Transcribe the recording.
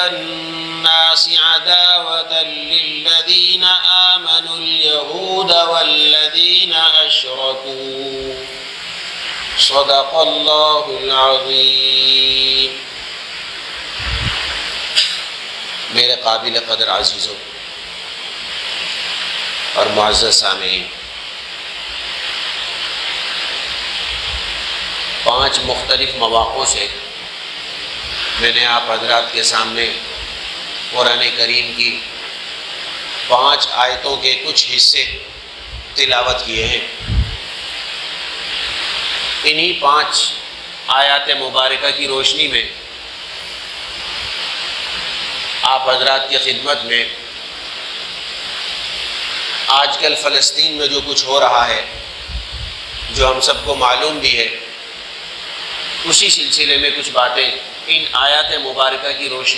अन्नासि अदावतन लिल्लज़ीना आमनुल यहूद वल्लज़ीना अशरकू सदक़ल्लाहुल अज़ीम। मेरे काबिल क़दर अज़ीज़ों और मुअज़्ज़ज़ सामीईन, 5 मुख्तलिफ मवाक़ों से मैंने आप हज़रात के सामने कुरान करीम की 5 आयतों के कुछ हिस्से तिलावत किए हैं। इन्हीं 5 आयात मुबारका की रोशनी में आप हज़रात की खिदमत में आजकल फ़लस्तीन में जो कुछ हो रहा है, जो हम सबको मालूम भी है, उसी सिलसिले में कुछ बातें इन आयात मुबारका की रोशनी